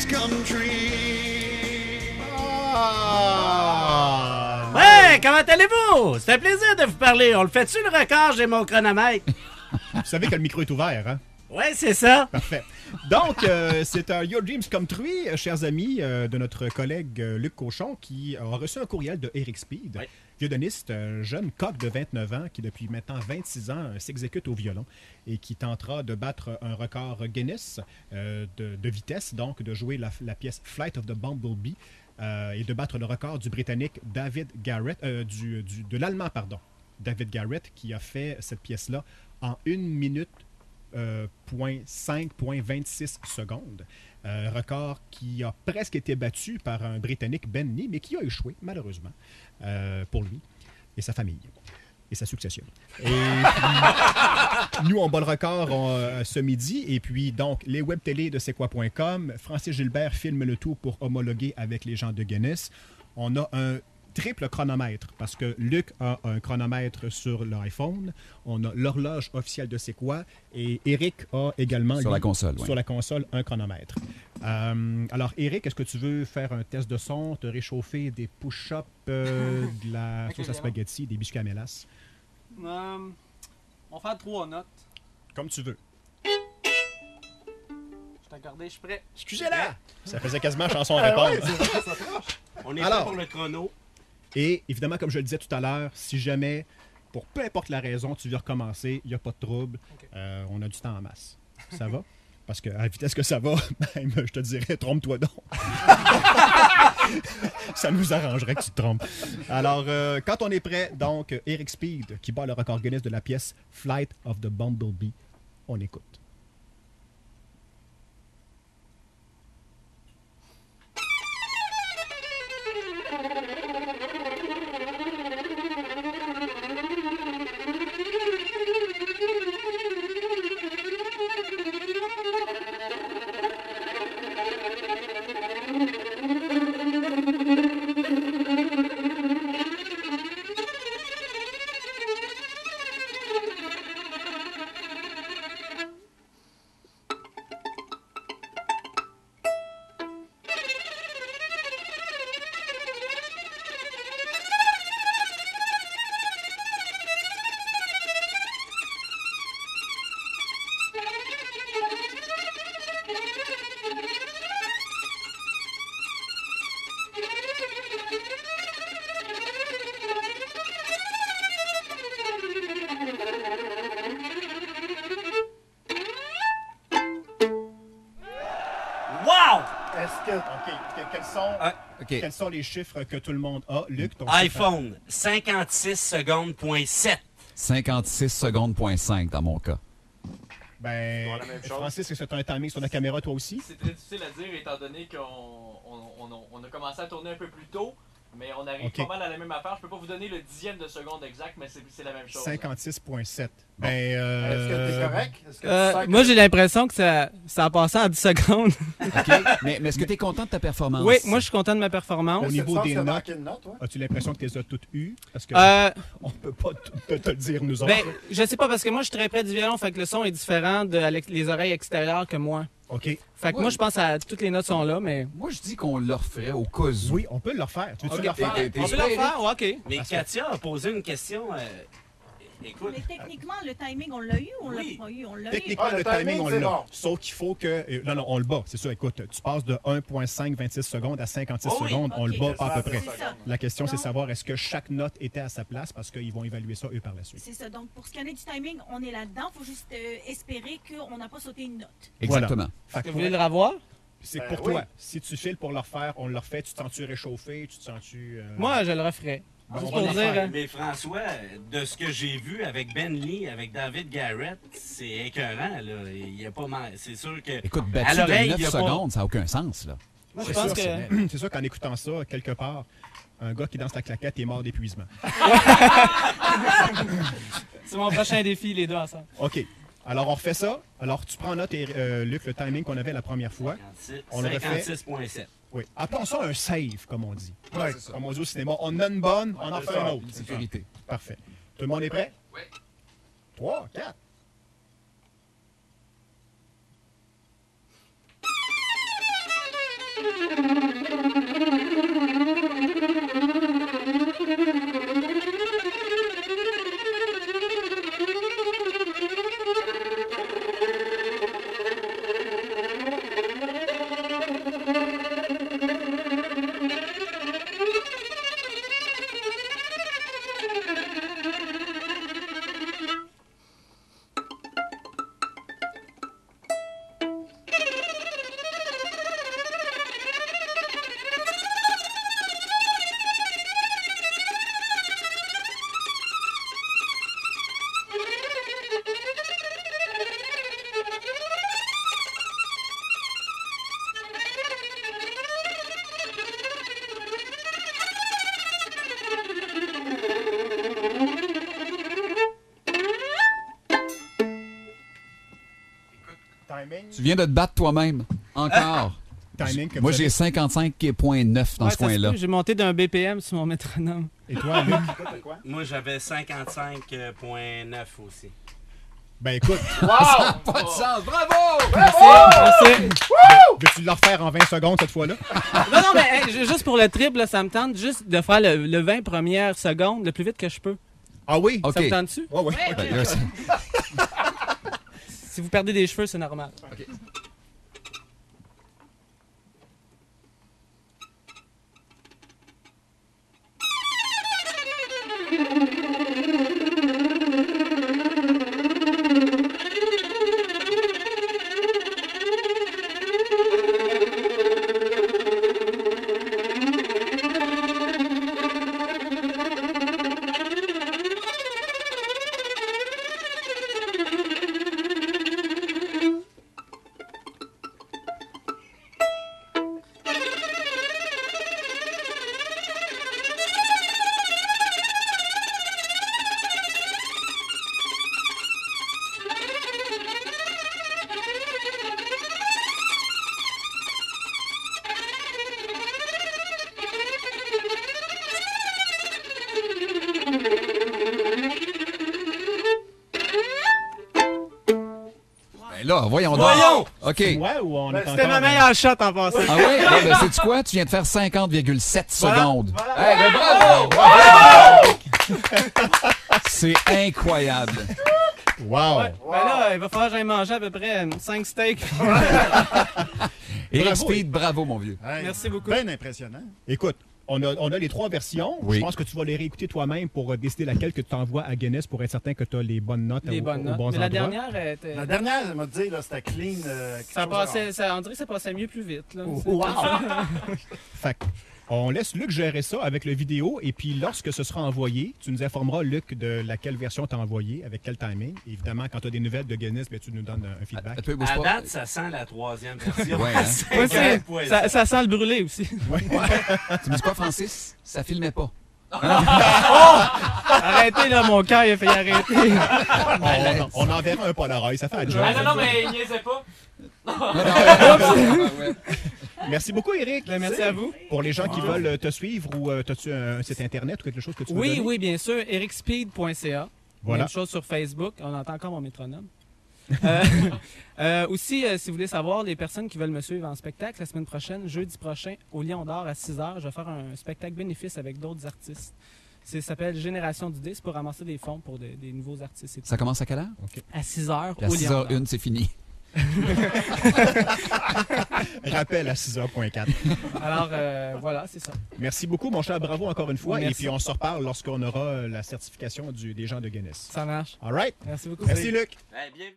come true. Ouais, comment allez-vous? C'est un plaisir de vous parler. On le fait-tu le record? J'ai mon chronomètre. Vous savez que le micro est ouvert, hein? Ouais, c'est ça. Parfait. Donc, c'est un Your Dreams Come True, chers amis, de notre collègue Luc Cochon, qui a reçu un courriel de Eric Speed, oui. violoniste, un jeune coq de 29 ans qui, depuis maintenant 26 ans, s'exécute au violon et qui tentera de battre un record Guinness de vitesse, donc de jouer la pièce Flight of the Bumblebee et de battre le record du Britannique David Garrett, de l'Allemand, pardon, David Garrett, qui a fait cette pièce-là en 1 minute 0.26 secondes. Record qui a presque été battu par un Britannique, Ben Lee, mais qui a échoué, malheureusement, pour lui et sa famille et sa succession. Et puis, nous, on bat le record ce midi. Et puis, donc, les web télé de c'est quoi.com, Francis Gilbert filme le tout pour homologuer avec les gens de Guinness. On a un triple chronomètre, parce que Luc a un chronomètre sur l'iPhone, on a l'horloge officielle de C'est quoi, et Eric a également sur la console, sur la console un chronomètre. Alors, Eric, est-ce que tu veux faire un test de son, te réchauffer des push-ups, de la sauce à spaghetti, des biscuits à mélasse? On va faire 3 notes. Comme tu veux. Je t'ai accordé, je suis prêt. Excusez-la! Ça faisait quasiment chanson à répondre. On est Alors, prêt pour le chrono. Et évidemment, comme je le disais tout à l'heure, si jamais, pour peu importe la raison, tu veux recommencer, il n'y a pas de trouble. Okay. On a du temps en masse. Ça va? Parce qu'à la vitesse que ça va, même, je te dirais, trompe-toi donc. Ça nous arrangerait que tu te trompes. Alors, quand on est prêt, donc, Eric Speed, qui bat le record Guinness de la pièce Flight of the Bumblebee, on écoute. Quels sont les chiffres que tout le monde a? Luc, ton iPhone, 56 secondes, point 7. 56 secondes, dans mon cas. Ben, Francis, est-ce que tu as un timing sur la caméra, toi aussi? C'est très difficile à dire étant donné qu'on a commencé à tourner un peu plus tôt, mais on arrive pas mal à la même affaire. Je peux pas vous donner le dixième de seconde exact, mais c'est la même chose. 56.7. Ben, est-ce que t'es correct? Moi, j'ai l'impression que ça a passé en 10 secondes. OK. Mais est-ce que tu es content de ta performance? Oui, moi, je suis content de ma performance. Au niveau des notes, toi? as-tu l'impression que tu les as toutes eues? Parce que on peut pas te le dire, nous autres. Ben, je sais pas, parce que moi, je suis très près du violon, fait que le son est différent de les oreilles extérieures que moi. OK. Fait que moi, je pense à toutes les notes sont là, mais... Moi, je dis qu'on le referait au cas où. Oui, on peut le refaire. Tu veux-tu le refaire? On peut le refaire? Ouais, OK. Mais Katia a posé une question. Écoute. Mais techniquement, le timing, on l'a eu ou on l'a pas eu? On l'a eu. Techniquement, le timing, on l'a. Bon. Sauf qu'il faut que... Non, on le bat. C'est ça, écoute, tu passes de 1.526 secondes à 56 secondes. On le bat pas à peu près. Ça. La question, c'est Donc, savoir est-ce que chaque note était à sa place parce qu'ils vont évaluer ça, eux, par la suite. C'est ça. Donc, pour ce qui en est du timing, on est là-dedans. Il faut juste espérer qu'on n'a pas sauté une note. Exactement. Fait que Vous voulez le revoir? c'est pour toi. Si tu files pour le refaire, on le refait. Tu te sens-tu réchauffé? Tu te sens-tu... Moi, je le referais. Bon, Juste on va pour le dire... faire. Mais François, de ce que j'ai vu avec Ben Lee, avec David Garrett, c'est écœurant, là. Il y a pas mal. C'est sûr que. Écoute, à battu l'oreille, de il y 9 a pas- secondes, ça n'a aucun sens, là. Moi, je C'est pense sûr, que... c'est sûr qu'en écoutant ça, quelque part, un gars qui danse la claquette est mort d'épuisement. C'est mon prochain défi, les deux ensemble. OK. Alors, on refait ça. Alors, tu prends en note, Luc, le timing qu'on avait la première fois. On le refait. 56.7. Oui. Appelons ça un save, comme on dit. Ouais. Comme on dit au cinéma. On a une bonne, on en fait un autre. Sécurité. Parfait. Tout le monde est prêt? Oui. 3, 4. timing. Tu viens de te battre toi-même. Encore. Timing, comme Moi, ça. j'ai 55,9 dans Ouais, ce ça se coin-là. peut, j'ai monté d'un BPM sur mon métronome. Et toi, Luc? Toi, t'as quoi? Moi, j'avais 55,9 aussi. Ben écoute, Pas de sens. Bravo! Merci. veux-tu le refaire en 20 secondes cette fois-là? Non, non, mais hey, juste pour le triple, là, ça me tente juste de faire le 20 premières secondes le plus vite que je peux. Ah oui? OK. Ça me tente dessus? Ouais, ouais. Ben, là, c'est- Si vous perdez des cheveux, c'est normal. Ben là, voyons donc. Voyons! OK. Ouais, ou on est C'était ma encore... meilleure shot en passant. Ah oui? Ben, sais-tu quoi? Tu viens de faire 50,7 Voilà. secondes. Voilà. Eh ben, bravo! C'est incroyable. Wow! Ben là, il va falloir que j'aille manger à peu près 5 steaks. Eric Bravo. Speed, bravo, mon vieux. Hey, Merci beaucoup. Bien impressionnant. Écoute, on a les 3 versions. Oui. Je pense que tu vas les réécouter toi-même pour décider laquelle que tu t'envoies à Guinness pour être certain que tu as les bonnes notes Les bonnes aux notes. bons Mais la endroits. dernière, était... La dernière, elle m'a dit, là, c'était clean. ça passait, on dirait que ça passait mieux plus vite. Là. Wow! Fait que, on laisse Luc gérer ça avec le vidéo et puis lorsque ce sera envoyé, tu nous informeras, Luc, de laquelle version tu as envoyé, avec quel timing. Évidemment, quand tu as des nouvelles de Guinness, ben, tu nous donnes un feedback. Attends, bouge À pas. date, ça sent la 3e version. Ouais, hein? Moi aussi, 50,7. ça sent le brûlé aussi. Tu me dis quoi, Francis? Ça filmait pas. Arrêtez là, mon cœur, il a failli arrêter. On enverra un Polaroid, ça fait un job. Ah non, non, mais il niaisait pas. Merci beaucoup, Eric. Ben, merci à vous. Pour les gens qui veulent te suivre ou as-tu un site internet ou quelque chose que tu veux Oui, donner? oui, bien sûr. ericspeed.ca. Voilà. Même chose sur Facebook. On entend encore mon métronome. Aussi, si vous voulez savoir, les personnes qui veulent me suivre en spectacle, la semaine prochaine, jeudi prochain, au Lion d'Or à 6h, je vais faire un spectacle bénéfice avec d'autres artistes. Ça s'appelle Génération d'idées. C'est pour ramasser des fonds pour des nouveaux artistes. et tout. Ça commence à quelle heure? À 6h Puis à au Lion d'Or. 6h01, c'est fini. Rappel à 6h04. Alors, voilà, c'est ça. Merci beaucoup, mon cher. Bravo encore une fois. Merci. Et puis, on se reparle lorsqu'on aura la certification des gens de Guinness. Ça marche. All right? Merci beaucoup. Merci, Luc. Ben, bien-